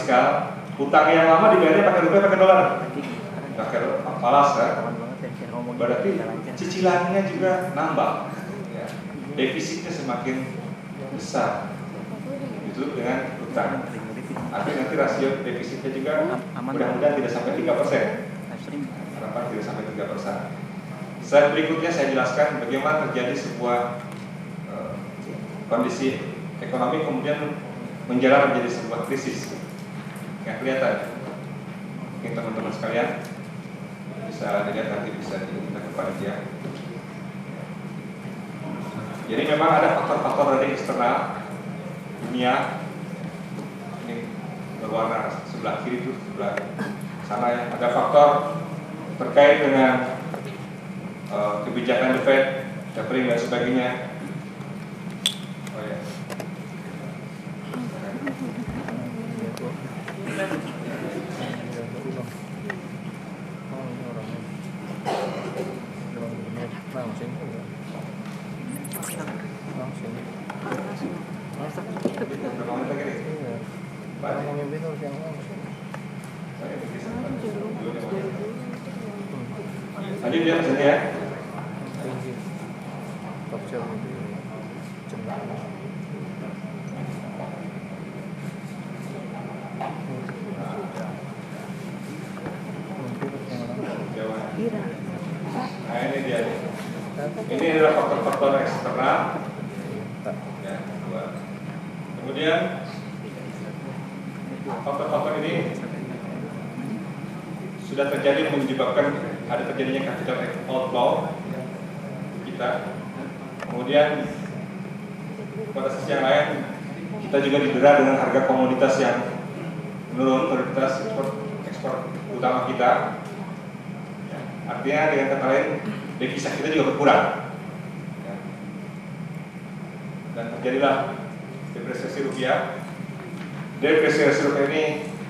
fiskal, hutang yang lama dibayarnya pakai rupiah pakai dolar, pakai falas kan? Berarti cicilannya juga nambah, ya. Defisitnya semakin besar, itu dengan hutang. Artinya nanti rasio defisitnya juga mudah-mudahan tidak sampai 3%. Harapan tidak sampai 3%. Slide berikutnya saya jelaskan bagaimana terjadi sebuah kondisi ekonomi kemudian menjalar menjadi sebuah krisis. Yang kelihatan, mungkin teman-teman sekalian bisa dilihat, nanti bisa diminta ke panitia. Jadi memang ada faktor-faktor dari eksternal dunia. Ini berwarna sebelah kiri itu, sebelah sana ya. Ada faktor terkait dengan kebijakan The Fed, tapering dan sebagainya. Oh ya. Lanjut ya sini ya. Nah ini dia. Ini adalah faktor-faktor eksternal. Ya, dua. Kemudian faktor-faktor ini sudah terjadi menyebabkan ada terjadinya capital outflow kita. Kemudian pada sisi yang lain kita juga didera dengan harga komoditas yang menurun, prioritas ekspor utama kita. Ya, artinya dengan kata lain devisa kita juga berkurang. Ya. Dan terjadilah depresiasi rupiah. Depresiasi rupiah ini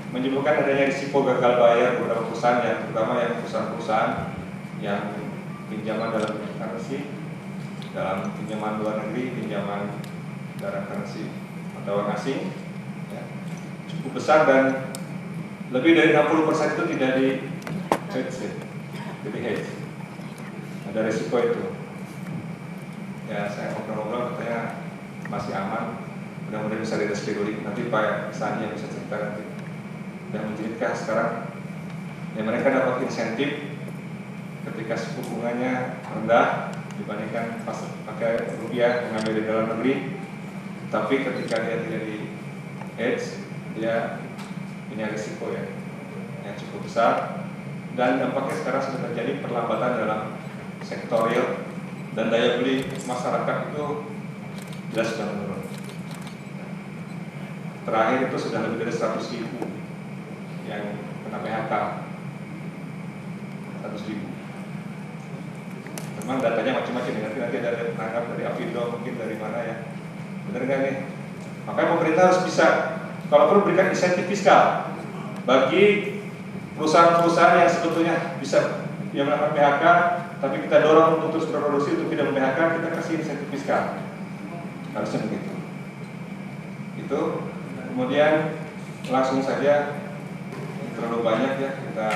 menyebabkan adanya risiko gagal bayar beberapa perusahaan, yang terutama yang perusahaan-perusahaan yang pinjaman dalam currency, dalam pinjaman luar negeri, pinjaman dalam currency atau asing, ya, cukup besar dan lebih dari 60% itu tidak di hedge, jadi hedge. Ada risiko itu. Ya saya ngobrol-ngobrol katanya masih aman, mudah-mudahan bisa direschedule. Nanti Pak Sani yang bisa cerita nanti. Dan menjeritkan sekarang ya, mereka dapat insentif ketika suku bunganya rendah dibandingkan pas pakai rupiah mengambil di dalam negeri, tapi ketika dia tidak di hedge dia punya risiko ya yang cukup besar, dan dampaknya sekarang sudah terjadi perlambatan dalam sektor real dan daya beli masyarakat itu jelas sudah menurun. Terakhir itu sudah lebih dari 100.000 yang kena PHK, 100.000. Memang datanya macam-macam ya, nanti ada penangkap dari Apindo, mungkin dari mana ya, benar nggak nih? Makanya pemerintah harus bisa, kalau perlu berikan insentif fiskal bagi perusahaan-perusahaan yang sebetulnya bisa yang melakukan PHK, tapi kita dorong untuk terus berproduksi untuk tidak PHK, kita kasih insentif fiskal, harusnya begitu. Itu kemudian langsung saja. Terlalu banyak ya kita.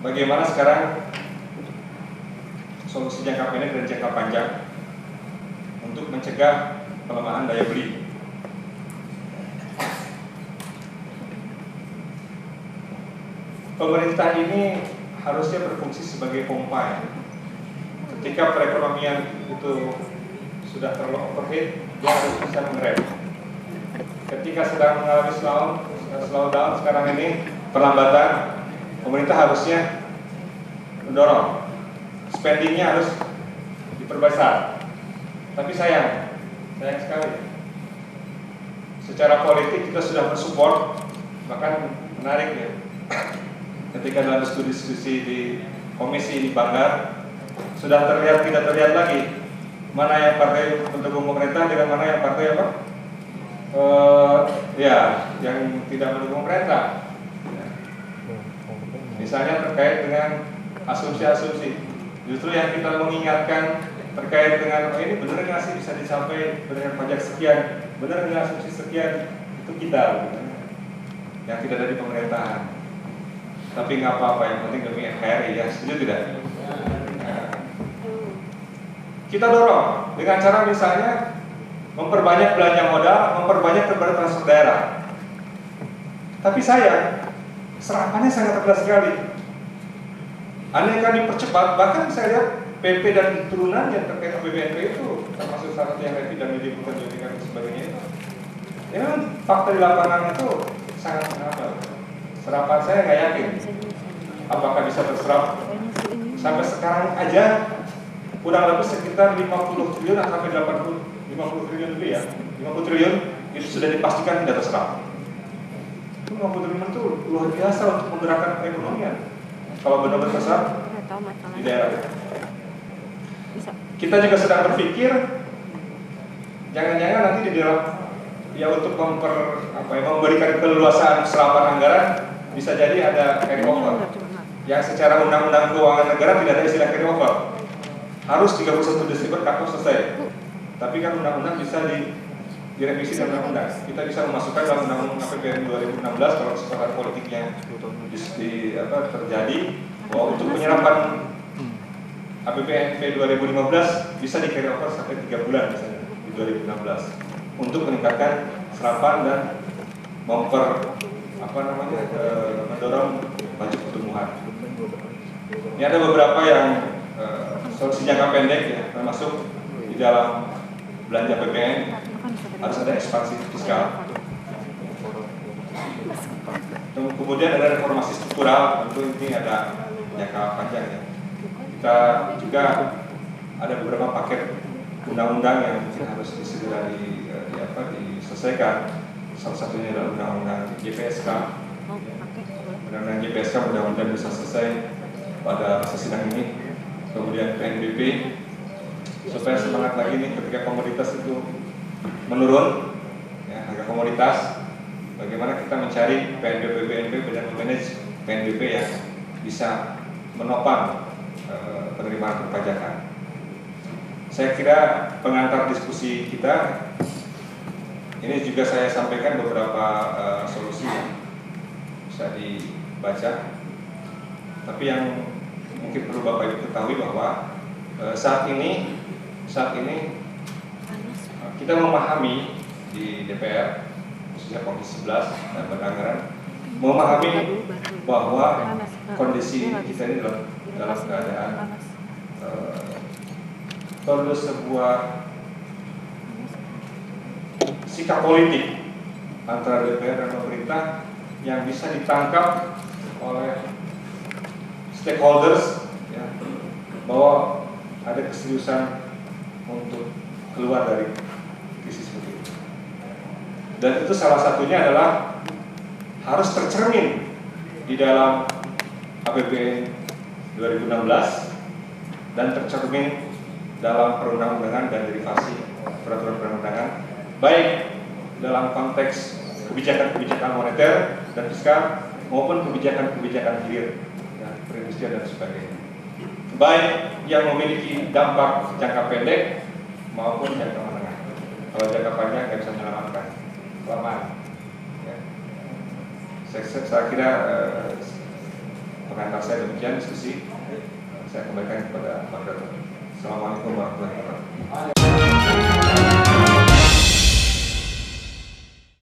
Bagaimana sekarang solusi jangka pendek dan jangka panjang untuk mencegah pelemahan daya beli? Pemerintah ini harusnya berfungsi sebagai pompa ya. Ketika perekonomian itu sudah terlalu overheat, dia harus bisa mengerem. Ketika sedang mengalami slow down sekarang ini perlambatan, pemerintah harusnya mendorong spendingnya harus diperbesar. Tapi sayang sekali, secara politik kita sudah bersupport, bahkan menarik ya. Ketika dalam diskusi di komisi di Banggar sudah tidak terlihat lagi mana yang partai pendukung pemerintah dengan mana yang partai apa? Ya, yang tidak mendukung pemerintah. Misalnya terkait dengan asumsi-asumsi. Justru yang kita mengingatkan terkait dengan ini benar nggak sih bisa dicapai dengan pajak sekian, benar nggak asumsi sekian itu kita gitu, yang tidak ada di pemerintahan. Tapi nggak apa-apa, yang penting demi NKRI ya, setuju tidak? Nah, kita dorong dengan cara misalnya memperbanyak belanja modal, memperbanyak kepada transfer daerah. Tapi sayang, serapannya sangat terbatas sekali. Andai kan dipercepat, bahkan saya lihat PP dan turunan yang terkait APBNP itu termasuk syarat yang revisi dan menimbulkan jadikan dan sebagainya itu. Ya memang fakta di lapangan itu sangat apa? Serapan saya nggak yakin apakah bisa terserap. Sampai sekarang aja kurang lebih sekitar 50 triliun sampai 50 triliun lebih ya. 50 triliun itu sudah dipastikan tidak terserap. 50 triliun itu luar biasa untuk menggerakkan perekonomian. Kalau benar-benar terserap di daerah. Kita juga sedang berpikir jangan-jangan nanti di dalam ya untuk memberikan keleluasaan serapan anggaran bisa jadi ada carry over. Yang secara undang-undang keuangan negara tidak ada istilah carry over. Harus 31 Desember kakak selesai. Tapi kan undang-undang bisa direvisi dalam undang-undang. Kita bisa memasukkan dalam undang-undang APBN 2016 kalau kesepakatan politik yang terjadi bahwa untuk penyerapan APBNP 2015 bisa di carry over sampai 3 bulan misalnya di 2016 untuk meningkatkan serapan dan mendorong maju pertumbuhan. Ini ada beberapa yang solusi jangka pendek ya, termasuk di dalam belanja APBN harus ada ekspansi fiskal. Kemudian ada reformasi struktural, tentu ini ada jangka panjang ya. Kita juga ada beberapa paket undang-undang yang mungkin harus segera diselesaikan. Salah satunya adalah undang-undang JPSK. Undang-undang JPSK mudah-mudahan bisa selesai pada masa sidang ini. Kemudian PNBP supaya semangat lagi nih ketika komoditas itu menurun, ya, harga komoditas. Bagaimana kita mencari PNBP dan memanage PNBP yang bisa menopang penerimaan perpajakan. Saya kira pengantar diskusi kita ini juga saya sampaikan beberapa solusi yang bisa dibaca. Tapi yang mungkin perlu Bapak Ibu ketahui bahwa saat ini kita memahami di DPR khususnya Komisi 11 dan Anggaran memahami bahwa kondisi kita ini dalam keadaan perlu sebuah sikap politik antara DPR dan pemerintah yang bisa ditangkap oleh stakeholders ya, bahwa ada keseriusan untuk keluar dari krisis seperti itu. Dan itu salah satunya adalah harus tercermin di dalam APBN 2016 dan tercermin dalam perundang-undangan dan derivasi peraturan perundang-undangan, baik dalam konteks kebijakan-kebijakan moneter dan fiskal maupun kebijakan-kebijakan hilir, ya, perindustrian dan sebagainya, baik yang memiliki dampak jangka pendek maupun jangka menengah. Kalau jangka panjang nggak bisa menyelamatkan kelamaan. Ya. Saya kira pengantar saya demikian diskusi. Saya kembalikan kepada moderator. Assalamualaikum warahmatullahi wabarakatuh.